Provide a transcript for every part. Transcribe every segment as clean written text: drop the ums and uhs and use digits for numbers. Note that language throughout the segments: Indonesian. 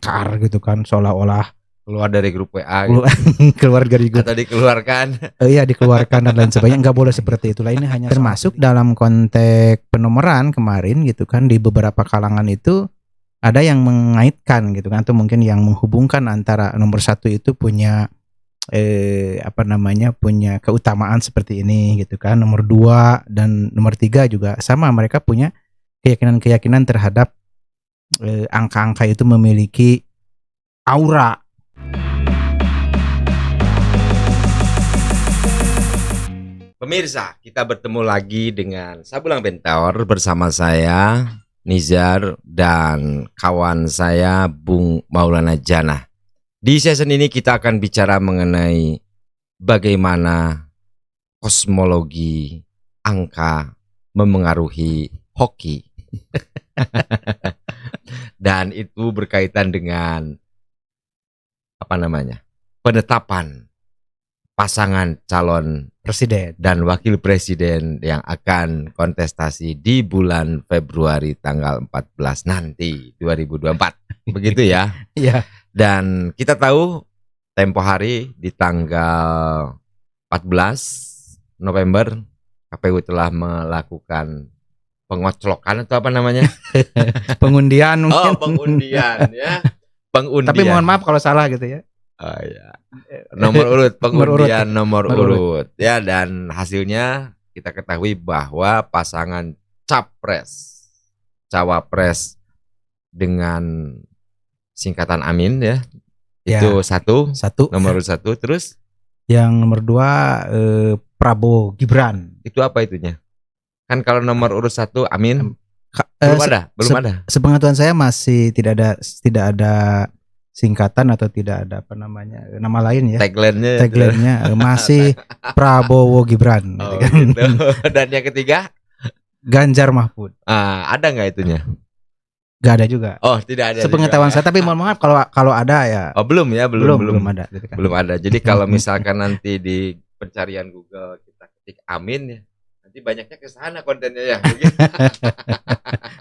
bertengkar gitu kan, seolah-olah keluar dari grup WA gitu. keluar dari grup Atau dikeluarkan. iya dikeluarkan dan lain sebagainya. Nggak boleh seperti itulah. Ini hanya termasuk dalam konteks penomoran kemarin gitu kan, di beberapa kalangan itu ada yang mengaitkan gitu kan, atau mungkin yang menghubungkan antara nomor satu itu punya punya keutamaan seperti ini gitu kan, nomor 2 dan nomor 3 juga sama, mereka punya keyakinan terhadap angka-angka itu memiliki aura. Pemirsa, kita bertemu lagi dengan Sabulang Bentor bersama saya Nizar dan kawan saya Bung Maulana Jannah. Di season ini kita akan bicara mengenai bagaimana kosmologi angka memengaruhi hoki. Dan itu berkaitan dengan penetapan pasangan calon Presiden dan wakil presiden yang akan kontestasi di bulan Februari tanggal 14 nanti 2024. Begitu ya. Iya. Dan kita tahu tempo hari di tanggal 14 November KPU telah melakukan pengoclokan atau apa namanya? Pengundian mungkin. Oh, pengundian ya. Pengundian. Tapi mohon maaf kalau salah gitu ya. Oh ya. Nomor urut, pengundian nomor urut. Ya, dan hasilnya kita ketahui bahwa pasangan capres cawapres dengan singkatan Amin ya. Itu satu nomor urut 1. Terus yang nomor 2 Prabowo Gibran. Itu apa itunya? Kan kalau nomor urut 1 Amin belum ada. Sepengetahuan saya masih tidak ada singkatan atau tidak ada nama lain ya. Tagline-nya masih Prabowo Gibran gitu kan. Gitu. Dan yang ketiga Ganjar Mahfud. Ada nggak itunya? Gak ada juga. Oh, tidak ada. Sepengetahuan saya, tapi mohon maaf kalau ada ya. Oh, belum ya, belum ada gitu kan. Belum ada. Jadi kalau misalkan nanti di pencarian Google kita ketik Amin ya, nanti banyaknya ke sana kontennya ya.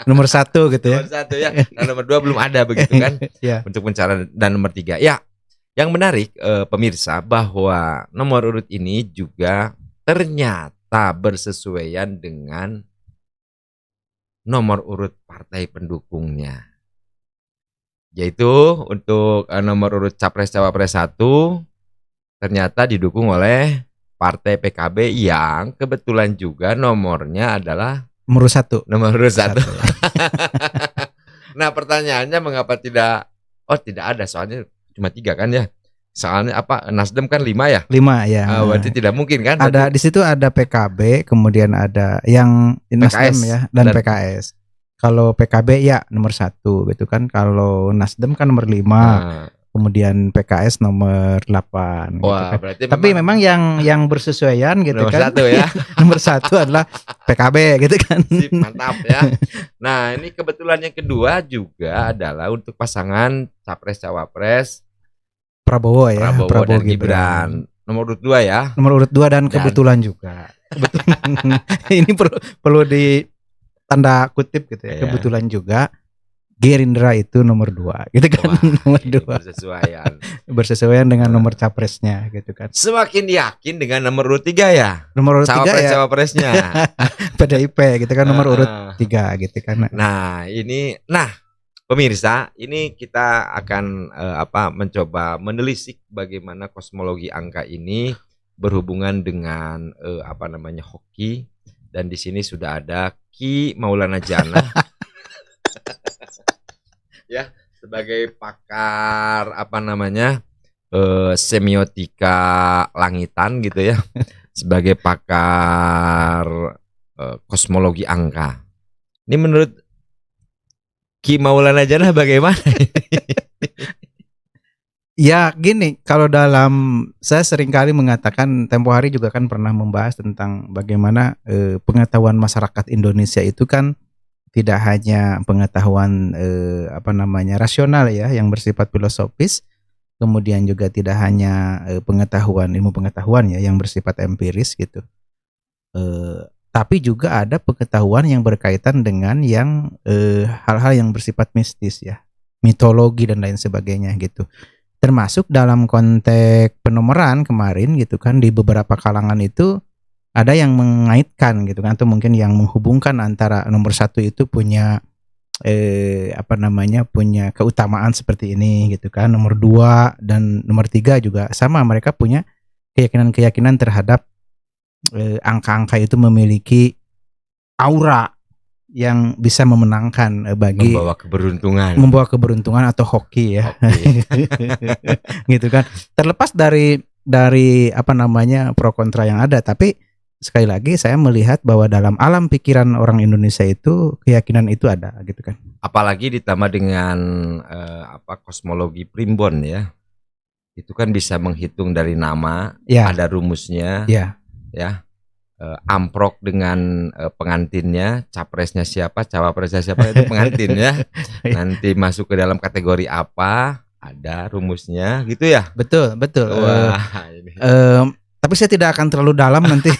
Nomor 1 gitu ya. Nomor 1 ya. Nah, nomor 2 belum ada begitu kan. Ya. Untuk pencarian, dan nomor 3. Ya. Yang menarik pemirsa bahwa nomor urut ini juga ternyata bersesuaian dengan nomor urut partai pendukungnya. Yaitu untuk nomor urut capres-cawapres 1 ternyata didukung oleh Partai PKB yang kebetulan juga nomornya adalah nomor 1. Nomor urut 1. Nah, pertanyaannya mengapa tidak ada, soalnya cuma 3 kan ya. Soalnya Nasdem kan 5 ya? 5 ya. Berarti tidak mungkin kan? Ada di situ ada PKB, kemudian ada yang Nasdem ya dan PKS. Kalau PKB ya nomor 1 gitu kan. Kalau Nasdem kan nomor 5. Kemudian PKS nomor 8 gitu kan. Tapi memang yang bersesuaian gitu nomor kan. Nomor 1 ya. Nomor 1 adalah PKB gitu kan. Sip, mantap ya. Nah, ini kebetulan yang kedua juga adalah untuk pasangan capres-cawapres Prabowo dan Gibran. Nomor urut 2 ya. Nomor urut 2 dan kebetulan juga. Ini perlu di tanda kutip gitu ya. Kebetulan juga Gerindra itu nomor 2 gitu kan. Nomor 2 bersesuaian dengan nomor capresnya gitu kan. Semakin yakin dengan nomor urut 3 ya. Nomor urut 3 ya. Cawapresnya PDIP gitu kan, nomor urut 3 gitu kan. Nah, pemirsa, ini kita akan mencoba menelisik bagaimana kosmologi angka ini berhubungan dengan hoki, dan di sini sudah ada Ki Maulana Jannah ya, sebagai pakar semiotika langitan gitu ya, sebagai pakar kosmologi angka. Ini menurut Ki Maulana Jannah bagaimana? Ya gini, kalau saya seringkali mengatakan, tempo hari juga kan pernah membahas tentang bagaimana pengetahuan masyarakat Indonesia itu kan tidak hanya pengetahuan rasional ya, yang bersifat filosofis, kemudian juga tidak hanya ilmu pengetahuan ya yang bersifat empiris gitu. Tapi juga ada pengetahuan yang berkaitan dengan yang hal-hal yang bersifat mistis ya. mitologi dan lain sebagainya gitu. Termasuk dalam konteks penomoran kemarin gitu kan, di beberapa kalangan itu ada yang mengaitkan gitu kan, atau mungkin yang menghubungkan antara nomor satu itu punya punya keutamaan seperti ini gitu kan, nomor dua dan nomor tiga juga sama, mereka punya keyakinan-keyakinan terhadap angka-angka itu memiliki aura yang bisa memenangkan bagi membawa keberuntungan atau hoki ya. Gitu kan. Terlepas dari pro kontra yang ada, tapi sekali lagi saya melihat bahwa dalam alam pikiran orang Indonesia itu keyakinan itu ada gitu kan. Apalagi ditambah dengan kosmologi primbon ya. Itu kan bisa menghitung dari nama, ada rumusnya. Ya. Amprok dengan pengantinnya, capresnya siapa, cawapresnya siapa, itu pengantin ya. Nanti masuk ke dalam kategori apa, ada rumusnya gitu ya. Betul. Wah, tapi saya tidak akan terlalu dalam nanti.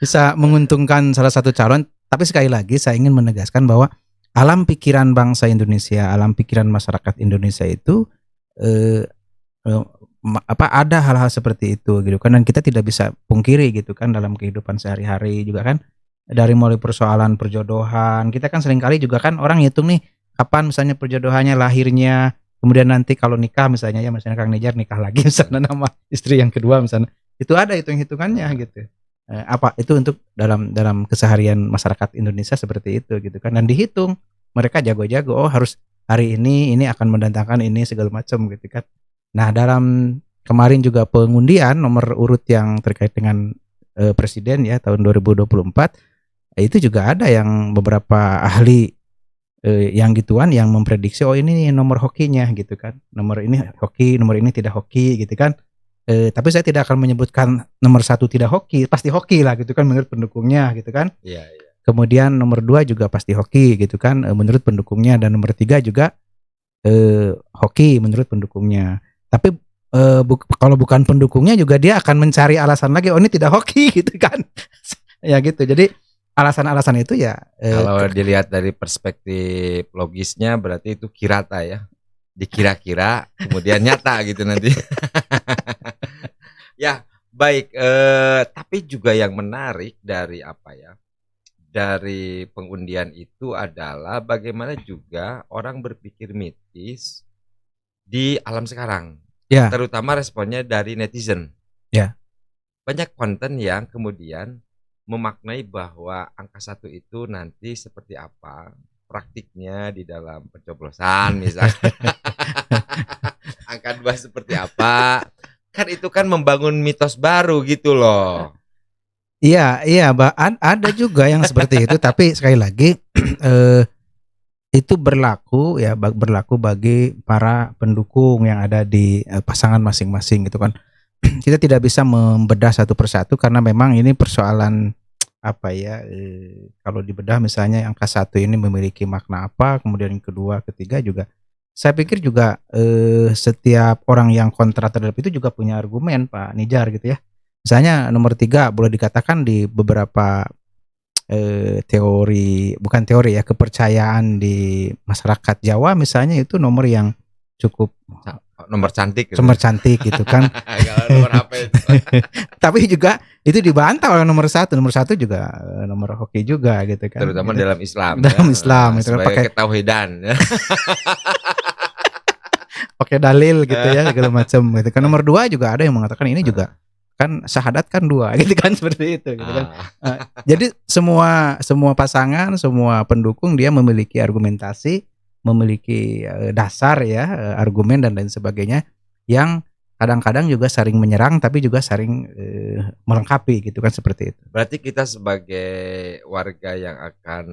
Bisa menguntungkan salah satu calon. Tapi sekali lagi saya ingin menegaskan bahwa alam pikiran bangsa Indonesia, alam pikiran masyarakat Indonesia itu ada hal-hal seperti itu gitu kan, dan kita tidak bisa pungkiri gitu kan dalam kehidupan sehari-hari juga kan, dari mulai persoalan perjodohan, kita kan seringkali juga kan orang hitung nih kapan misalnya perjodohannya, lahirnya, kemudian nanti kalau nikah misalnya Kang Nejar nikah lagi misalnya nama istri yang kedua misalnya, itu ada hitungannya gitu. Apa itu untuk dalam keseharian masyarakat Indonesia seperti itu gitu kan, dan dihitung mereka jago-jago, oh harus hari ini akan mendatangkan ini segala macam gitu kan. Nah, dalam kemarin juga pengundian nomor urut yang terkait dengan presiden ya tahun 2024, itu juga ada yang beberapa ahli yang gituan yang memprediksi oh ini nomor hokinya gitu kan, nomor ini hoki, nomor ini tidak hoki gitu kan. Tapi saya tidak akan menyebutkan nomor satu tidak hoki, pasti hoki lah gitu kan menurut pendukungnya gitu kan. Iya. Kemudian nomor 2 juga pasti hoki gitu kan menurut pendukungnya, dan nomor 3 juga hoki menurut pendukungnya. Tapi kalau bukan pendukungnya juga dia akan mencari alasan lagi, oh ini tidak hoki gitu kan. Ya gitu. Jadi alasan-alasan itu ya kalau dilihat dari perspektif logisnya berarti itu kirata ya. Dikira-kira kemudian nyata gitu nanti. Ya, baik, tapi juga yang menarik dari dari pengundian itu adalah bagaimana juga orang berpikir mitis di alam sekarang, terutama responnya dari netizen. Ya. Banyak konten yang kemudian memaknai bahwa angka 1 itu nanti seperti apa praktiknya di dalam pencoblosan misalnya. Angka 2 seperti apa. Kan itu kan membangun mitos baru gitu loh. Iya, ada juga yang seperti itu, tapi sekali lagi itu berlaku bagi para pendukung yang ada di pasangan masing-masing gitu kan. Kita tidak bisa membedah satu persatu karena memang ini persoalan kalau dibedah misalnya angka 1 ini memiliki makna apa, kemudian yang kedua, ketiga juga. Saya pikir juga setiap orang yang kontra terhadap itu juga punya argumen Pak Nijar gitu ya. Misalnya nomor 3 boleh dikatakan di beberapa kepercayaan di masyarakat Jawa misalnya itu nomor yang cukup nomor cantik gitu kan. Nomor HP itu. Tapi juga itu dibantah oleh nomor 1 juga nomor hoki juga gitu kan. Terutama gitu. dalam Islam. Dalam Islam itu kan pakai ketauhidan. Pakai dalil gitu ya segala macam gitu kan. Nomor 2 juga ada yang mengatakan ini juga kan syahadat kan 2 gitu kan, seperti itu gitu kan. Jadi semua pasangan, semua pendukung dia memiliki argumentasi, memiliki dasar ya, argumen dan lain sebagainya yang kadang-kadang juga saling menyerang tapi juga saling melengkapi gitu kan, seperti itu. Berarti kita sebagai warga yang akan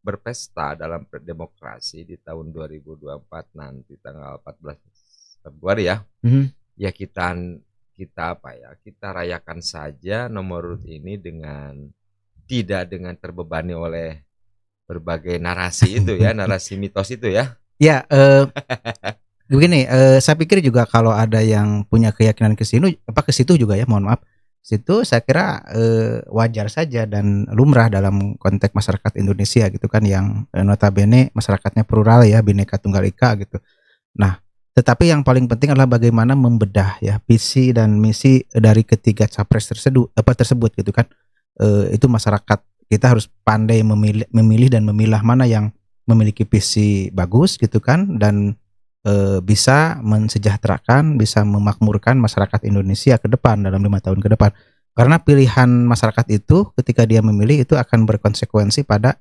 berpesta dalam demokrasi di tahun 2024 nanti tanggal 14 Februari ya. Ya kita rayakan saja nomor urut ini tidak dengan terbebani oleh berbagai narasi itu ya, narasi mitos itu ya. Ya, begini, saya pikir juga kalau ada yang punya keyakinan ke situ juga ya, mohon maaf. situ saya kira wajar saja dan lumrah dalam konteks masyarakat Indonesia gitu kan, yang notabene masyarakatnya plural ya, Bhinneka Tunggal Ika gitu. Nah, tetapi yang paling penting adalah bagaimana membedah ya visi dan misi dari ketiga capres tersebut gitu kan. Itu masyarakat kita harus pandai memilih dan memilah mana yang memiliki visi bagus gitu kan, dan bisa mensejahterakan, bisa memakmurkan masyarakat Indonesia ke depan dalam 5 tahun ke depan. Karena pilihan masyarakat itu ketika dia memilih itu akan berkonsekuensi pada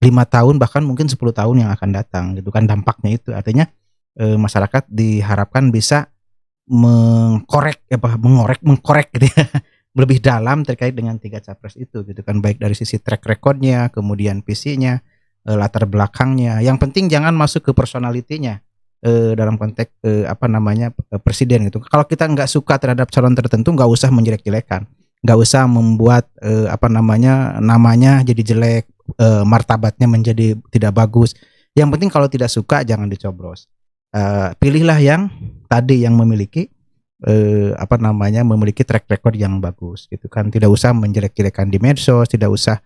5 tahun bahkan mungkin 10 tahun yang akan datang gitu kan, dampaknya itu. Artinya masyarakat diharapkan bisa mengkorek gitu ya, lebih dalam terkait dengan tiga capres itu gitu kan, baik dari sisi track recordnya, kemudian visinya, latar belakangnya. Yang penting jangan masuk ke personalitinya dalam konteks presiden gitu. Kalau kita nggak suka terhadap calon tertentu, nggak usah menjelek-jelekan, nggak usah membuat namanya jadi jelek, martabatnya menjadi tidak bagus. Yang penting kalau tidak suka jangan dicoblos. Pilihlah yang tadi yang memiliki memiliki track record yang bagus gitu kan. Tidak usah menjelek-jelekan di medsos, tidak usah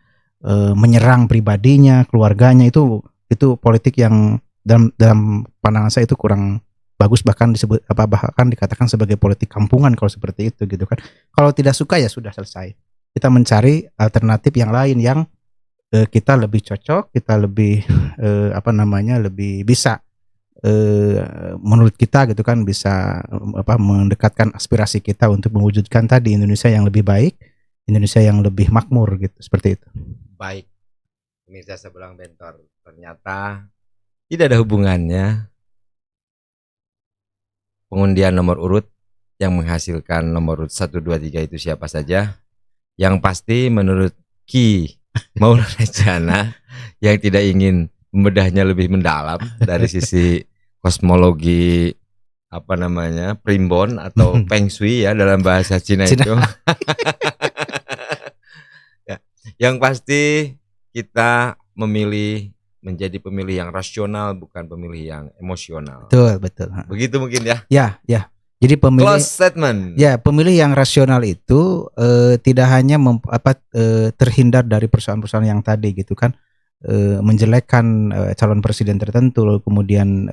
menyerang pribadinya, keluarganya. Itu politik yang dalam pandangan saya itu kurang bagus, bahkan dikatakan sebagai politik kampungan kalau seperti itu gitu kan. Kalau tidak suka ya sudah selesai. Kita mencari alternatif yang lain yang kita lebih cocok, kita lebih lebih bisa menurut kita gitu kan, bisa mendekatkan aspirasi kita untuk mewujudkan tadi Indonesia yang lebih baik, Indonesia yang lebih makmur gitu, seperti itu. Baik, pemirsa Sebelang Bentor, ternyata tidak ada hubungannya pengundian nomor urut yang menghasilkan nomor urut 1, 2, 3 itu siapa saja. Yang pasti menurut Ki Maulana Jana yang tidak ingin membedahnya lebih mendalam dari sisi kosmologi primbon atau feng shui ya dalam bahasa Cina. Itu ya, yang pasti kita menjadi pemilih yang rasional, bukan pemilih yang emosional. Betul. Begitu mungkin ya. Ya. Jadi pemilih close statement. Ya, pemilih yang rasional itu tidak hanya terhindar dari persoalan-persoalan yang tadi gitu kan, menjelekkan calon presiden tertentu, lalu kemudian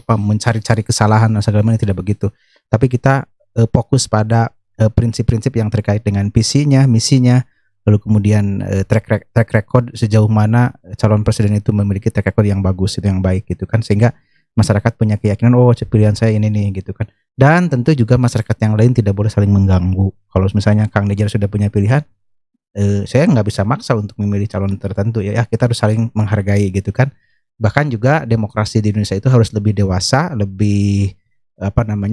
mencari-cari kesalahan dan segala macam, tidak begitu. Tapi kita fokus pada prinsip-prinsip yang terkait dengan visinya, misinya, lalu kemudian track record sejauh mana calon presiden itu memiliki track record yang bagus, itu yang baik gitu kan, sehingga masyarakat punya keyakinan pilihan saya ini nih gitu kan. Dan tentu juga masyarakat yang lain tidak boleh saling mengganggu. Kalau misalnya Kang Nejar sudah punya pilihan, saya nggak bisa maksa untuk memilih calon tertentu ya. Kita harus saling menghargai gitu kan. Bahkan juga demokrasi di Indonesia itu harus lebih dewasa, lebih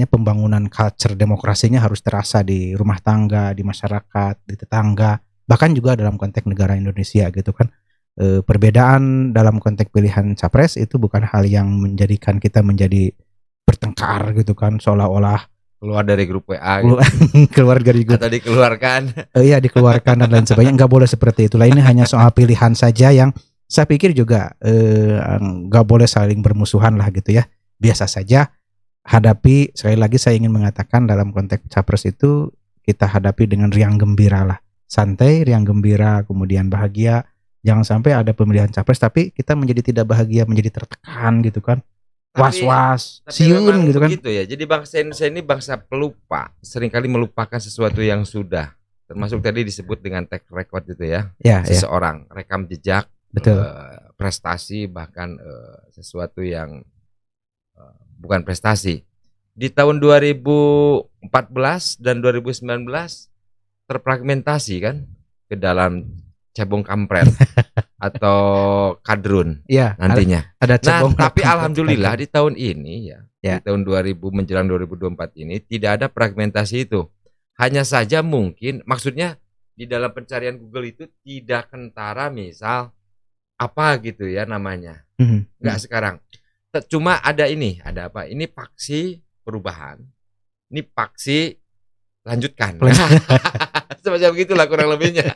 pembangunan culture demokrasinya harus terasa di rumah tangga, di masyarakat, di tetangga, bahkan juga dalam konteks negara Indonesia gitu kan. Perbedaan dalam konteks pilihan capres itu bukan hal yang menjadikan kita menjadi bertengkar gitu kan, seolah-olah keluar dari grup WA gitu. Keluar dari grup atau dikeluarkan. Iya, dikeluarkan dan lain sebagainya. Nggak boleh seperti itu. Ini hanya soal pilihan saja yang saya pikir juga nggak boleh saling bermusuhan lah gitu ya. Biasa saja hadapi. Sekali lagi saya ingin mengatakan dalam konteks capres itu kita hadapi dengan riang gembira lah, santai, riang gembira, kemudian bahagia. Jangan sampai ada pemilihan capres tapi kita menjadi tidak bahagia, menjadi tertekan gitu kan, was-was, siun gitu kan. Gitu ya. Jadi bangsa Indonesia ini bangsa pelupa, seringkali melupakan sesuatu yang sudah, termasuk tadi disebut dengan track record gitu ya. Seseorang rekam jejak, prestasi, bahkan sesuatu yang bukan prestasi. Di tahun 2014 dan 2019 terfragmentasi kan ke dalam cebong kampret atau kadrun nantinya. Ada cebong. Tapi alhamdulillah di tahun ini di tahun 2000 menjelang 2024 ini tidak ada fragmentasi itu. Hanya saja mungkin maksudnya di dalam pencarian Google itu tidak kentara misal apa gitu ya namanya. Enggak sekarang. Cuma ada ini, ada apa? Ini paksi perubahan. Ini paksi lanjutkan. Semacam begitulah kurang lebihnya.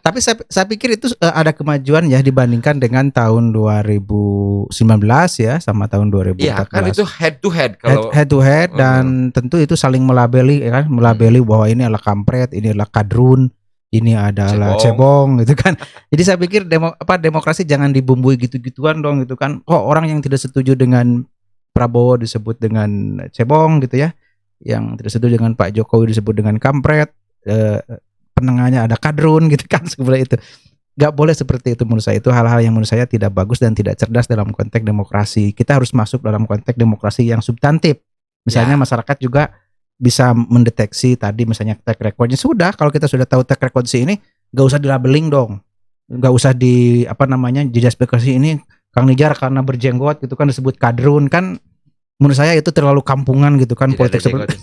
Tapi saya pikir itu ada kemajuan ya dibandingkan dengan tahun 2019 ya sama tahun 2014. Iya, kan itu head to head head to head dan tentu itu saling melabeli ya kan, bahwa ini adalah kampret, ini adalah kadrun, ini adalah cebong gitu kan. Jadi saya pikir demokrasi jangan dibumbui gitu-gituan dong gitu kan. Oh, orang yang tidak setuju dengan Prabowo disebut dengan cebong gitu ya. Yang tidak setuju dengan Pak Jokowi disebut dengan kampret. Penengahnya ada kadrun gitu kan, seperti itu. Gak boleh seperti itu menurut saya. Itu hal-hal yang menurut saya tidak bagus dan tidak cerdas dalam konteks demokrasi. Kita harus masuk dalam konteks demokrasi yang substantif. Misalnya masyarakat juga bisa mendeteksi tadi misalnya track recordnya. Sudah, kalau kita sudah tahu track record si ini, gak usah dilabeling dong. Gak usah di justifikasi ini Kang Nijar karena berjenggot gitu kan disebut kadrun kan. Menurut saya itu terlalu kampungan gitu kan, politik seperti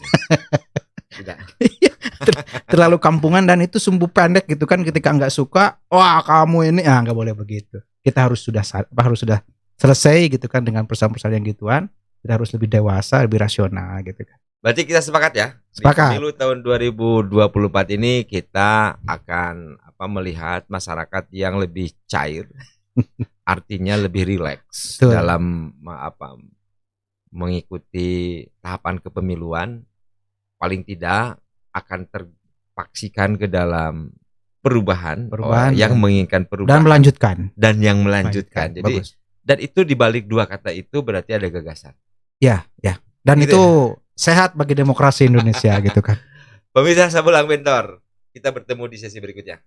tidak. Terlalu kampungan dan itu sumbu pendek gitu kan. Ketika nggak suka, wah kamu ini nggak boleh begitu. Kita harus sudah selesai gitu kan dengan persoalan-persoalan yang gituan. Kita harus lebih dewasa, lebih rasional gitu kan. Berarti kita sepakat ya. Sepakat. Di pemilu tahun 2024 ini kita akan melihat masyarakat yang lebih cair, artinya lebih rileks dalam mengikuti tahapan kepemiluan. Paling tidak akan terpaksikan ke dalam perubahan yang menginginkan perubahan dan yang melanjutkan. Jadi bagus. Dan itu dibalik dua kata itu berarti ada gagasan. Ya. Dan gitu itu sehat bagi demokrasi Indonesia gitu kan. Pemirsa Sabulang Bentor, kita bertemu di sesi berikutnya.